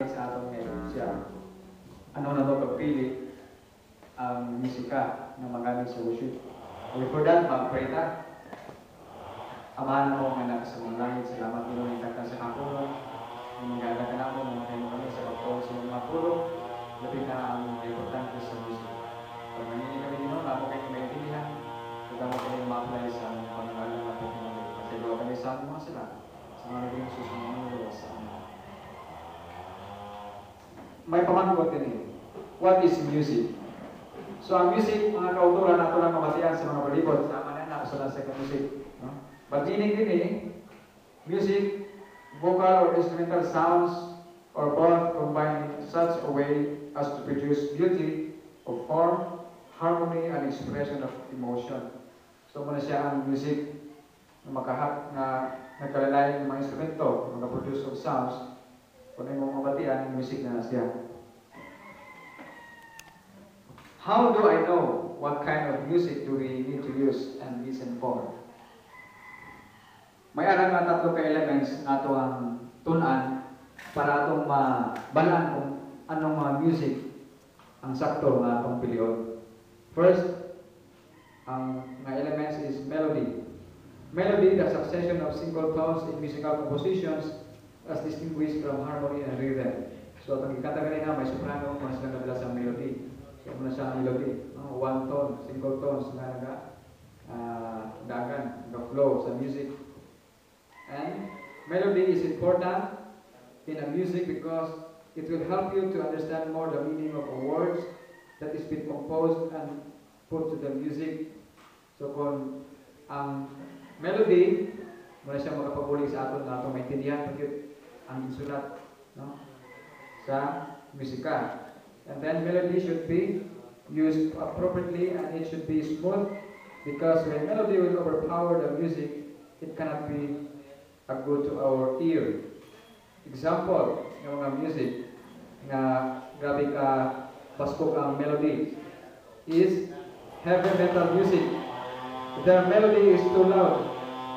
sa atong ngayon siya. Ano na to pagpili ang musika na magamit sa worship. Before that, mag-pray ta. Amahan mo ang anak sa mga langit. Salamat mo ng takta sa kapulo. Ang mga anak na mo, mga kayo kami sa pagkaw sa mga pulo. Lapit na ang importante sa musik. Pag nangyayari kami dito, ako kayo maintindihan. Huwag mo kayo ma-apply sa pangalan na po kami. Kasi gawa kami sa mga sila. Sa mga naging susunod sa amin. May pamangkot din eh. What is music? So ang music, mga kauturan nato lang mamatian sa mga palibot. Sama na na sa music. No? But meaning din eh, music, vocal or instrumental sounds or both combined in such a way as to produce beauty of form, harmony, and expression of emotion. So muna siya ang music na makahat na nagkalalayan ng mga instrumento, mga produce of sounds. Kung ay mong mabatian, music na siya. How do I know what kind of music do we need to use and listen for? May arang nga tatlo ka elements na ito ang tunan para itong mabalaan kung anong mga music ang sakto nga itong piliyon. First, ang nga elements is melody. Melody, the succession of single tones in musical compositions as distinguished from harmony and rhythm. So, itong ikanta kanina, may soprano, mas nagdadala sa melody. So, muna siya ang melody. One tone, single tones, nga dagan, flow sa music. And melody is important in a music because it will help you to understand more the meaning of the words that is been composed and put to the music. So, kung ang melody, muna siya makapaguli sa aton na itong maintindihan ang isulat, no, sa musika. And then melody should be used appropriately and it should be smooth because when melody will overpower the music, it cannot be good to our ear. Example, ng mga music na grabe ka baskog ang melody is heavy metal music. The melody is too loud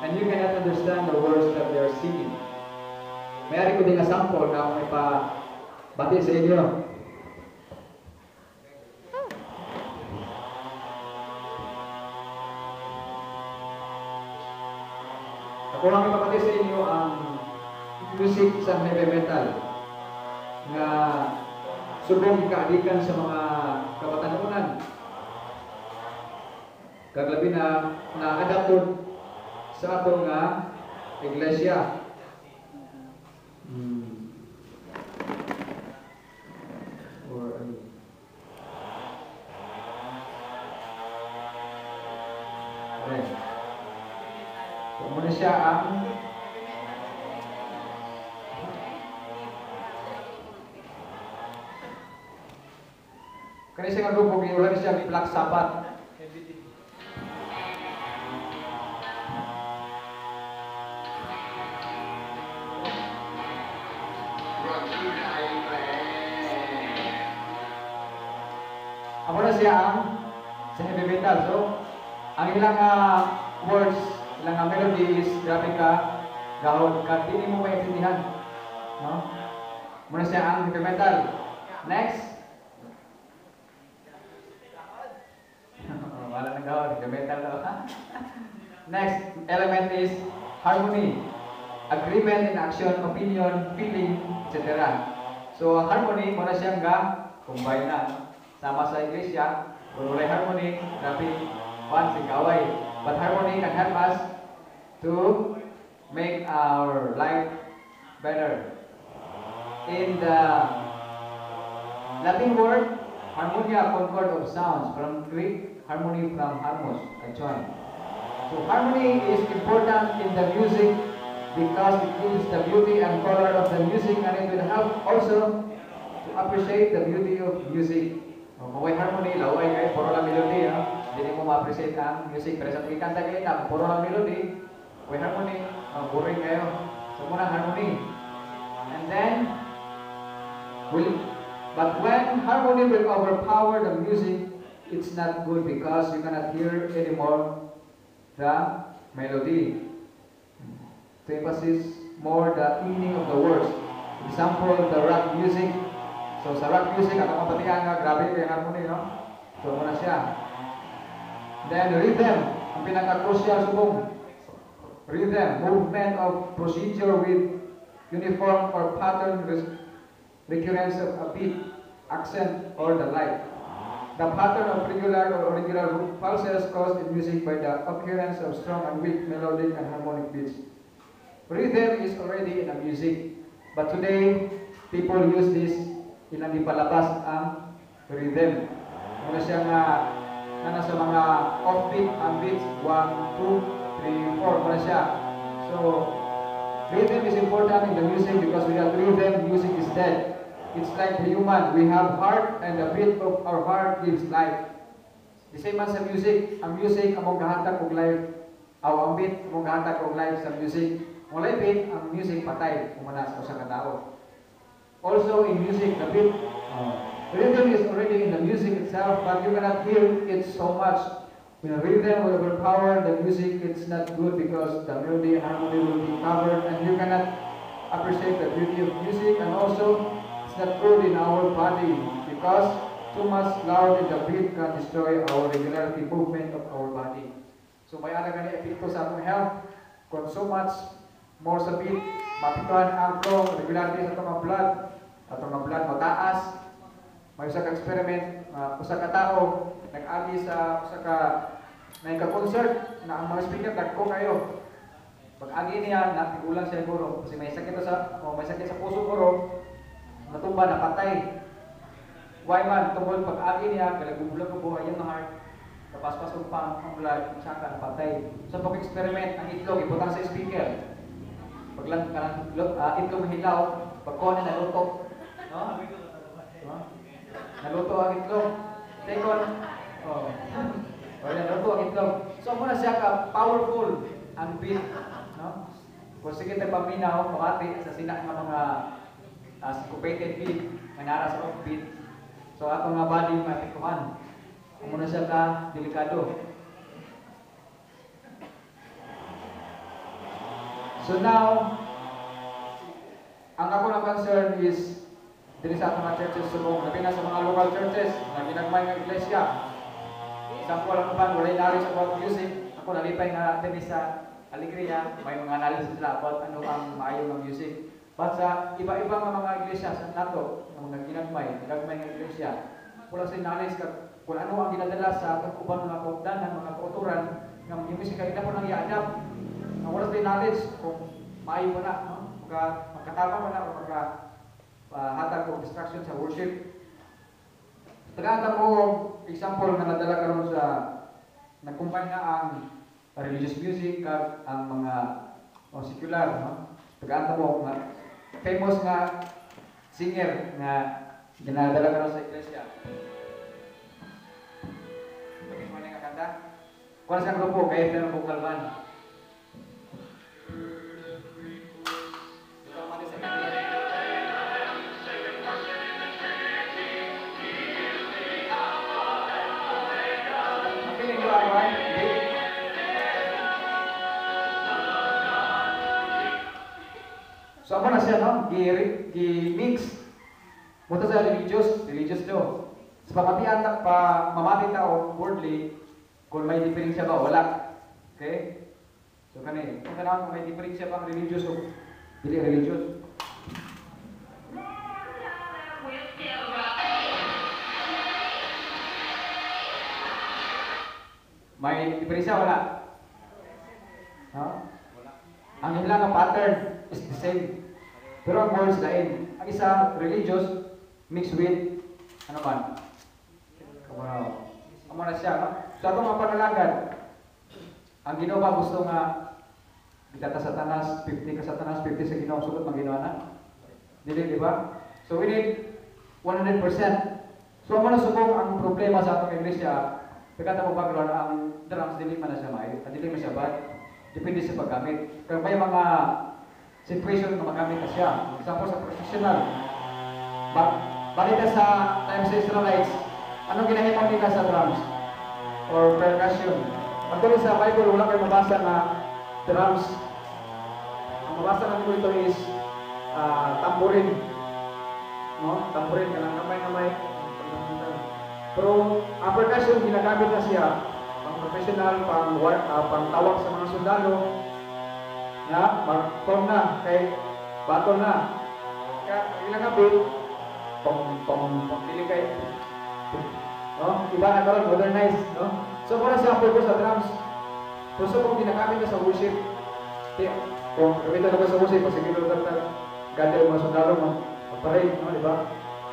and you cannot understand the words that they are singing. Mayari ko din na sample na akong ipabati sa inyo. Ako lang ipabati sa inyo ang music sa heavy metal na subong ikaadikan sa mga kabatanunan. Kaglabi na na-adapted sa atong nga iglesia. Muna siya ang kanisa nga grupo ginulan siya Black Sabbath. Ako na siya ang sa heavy metal. So, ang ilang words, ilang melody is grabe ka, gahon ka, hindi mo maintindihan. No? Muna siya ang heavy metal. Next. Wala na gahon, heavy metal daw. Next element is harmony. Agreement in action, opinion, feeling, etc. So, harmony, muna siyang combine na. Sama sa iglesia, kung wala harmony, grabe, sigaway. But harmony can help us to make our life better. In the Latin word, harmonia, concord of sounds, from Greek, harmony from harmos, a join. So harmony is important in the music because it gives the beauty and color of the music and it will help also to appreciate the beauty of music. Kung harmony, laway kayo, puro lang melody, hindi mo ma-appreciate ang music. Pero sa kanta kayo na, puro lang melody, kung harmony, boring kayo. So muna harmony. And then, but when harmony will overpower the music, it's not good because you cannot hear anymore the melody. To emphasize more the meaning of the words. Example, the rock music. So sa rock music, atong mapatihan nga, grabe kay harmony, no? So muna siya. Then rhythm, ang pinaka-crucial subong. Rhythm, movement of procedure with uniform or pattern recurrence of a beat, accent, or the like. The pattern of regular or irregular pulses caused in music by the occurrence of strong and weak melodic and harmonic beats. Rhythm is already in the music, but today, people use this ilang ipalabas ang rhythm. Muna siya nga nasa mga offbeat and beats, 1, 2, 3, 4, muna siya. So, rhythm is important in the music because without rhythm, music is dead. It's like the human. We have heart and the beat of our heart gives life. The same man sa music. Ang music, among gahatag og life. Ang beat, among gahatag og life sa music. Ang life beat, ang music patay. Kumana sa usa ka tao. Also in music, the beat, rhythm is already in the music itself, but you cannot hear it so much. When rhythm will overpower the music, it's not good because the melody and harmony will be covered, and you cannot appreciate the beauty of music, and also it's not good in our body because too much loud in the beat can destroy our regularity movement of our body. So may ana gani epekto sa atong health kung so much more sa beat, mapituan ang flow, regularity sa atong blood, atong blood mataas. May usa ka experiment, usa ka tao nag-agi sa usa ka may ka-concert na ang mga speaker dagko kayo. Pag-agi niya, natigulang siya guro kasi may sakit sa puso guro. Natumba, napatay. Why man, tungkol pag-agi niya, galagubulog ko buhay yung heart, kapaspas ko pa ang blood, tsaka napatay. So pag-experiment, ang itlog, iputang sa speaker. Paglang itlog hilaw, pagkuha na naluto. No? Naluto ang itlog. Second, naluto ang itlog. So muna siya ka powerful ang beat. No? Kung sige tayo paminaw, pamati sa sina ng mga syncopated beat, may nara sa offbeat. So ato nga body mapikuhan. Kung muna siya ka delikado. So now, ang ako na concern is dili sa atong mga churches subong, labi na sa mga local churches na ginagmay nga iglesia. Example lang ba, walay knowledge about music. Ako nalipay nga din sa Alegria, may mga knowledge sila about ano ang maayo ng music. But sa iba-ibang mga iglesia sa nato, ng mga ginagmay nga iglesia, wala sa knowledge kung ano ang ginadala sa ubang mga kaugdan, mga kauturan, ng musika ina po nang i-adapt. Wala sa knowledge kung maayo ba na, no? Magkatama ba na o hatag o distraction sa worship. Tagata mo, example na nadala karon sa nagkumpanya ang religious music kag ang mga secular, no? Tagata mo nga famous nga singer nga ginadala karon sa iglesia. Pagin mo nga kanta. Kuan sa grupo kay Fernando Vocal Band. So ako na siya, no? Gi-mix. Muna sa religious do. Sa pagkatian pa mamati tao, worldly, kung may diferensya ba, wala. Okay? So kani, kung may diferensya ba ang religious o dili religious. May diferensya, wala? No? Ang ilang pattern is the same. Pero ang words lain. Ang isa, religious, mixed with, ano man? Amo na siya, no? So atong mga panalagad, ang Ginoo ba gusto nga kita sa Satanas, 50 ka Satanas, 50 sa Ginoo, sugot mang Ginoo na? Dili, di ba? So we need 100%. So amo na subong ang problema sa atong iglesia, pagkata mo background, ang drums, dili man na siya may, dili man siya bad. Depende sa paggamit. Kaya may mga situation na magamit na siya. Example sa professional. Balita sa time sa Israelites, anong ginahimang nila sa drums? Or percussion? Pagdali sa Bible, wala kayo mabasa na drums. Ang mabasa namin ko ito is tamborin. No? Tamborin ka ng kamay-kamay. Pero ang percussion, ginagamit na siya pang professional, pang tawag sa mga sundalo na mag-form na, kay battle na. Kaya ilang abit, pili kay, no? Iba na karon, modernized, no? So para sa purpose sa drums, so kung ginagamit na sa worship, kung gamitan na ba sa worship, kasi ginulat na gather mga sundalo, mag-parade, no? Diba?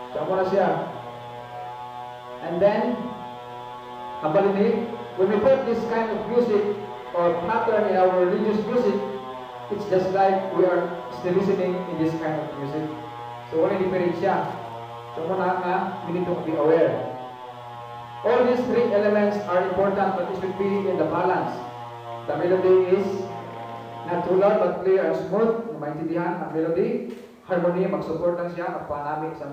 So ako na siya. And then, kabalini, when we put this kind of music or pattern in our religious music, it's just like we are still listening in this kind of music. So, wala different siya. So, muna nga, we need to be aware. All these three elements are important, but it should be in the balance. The melody is not too loud, but clear and smooth. Maintindihan ang melody. Harmony, mag-support lang siya. Ang panamig sa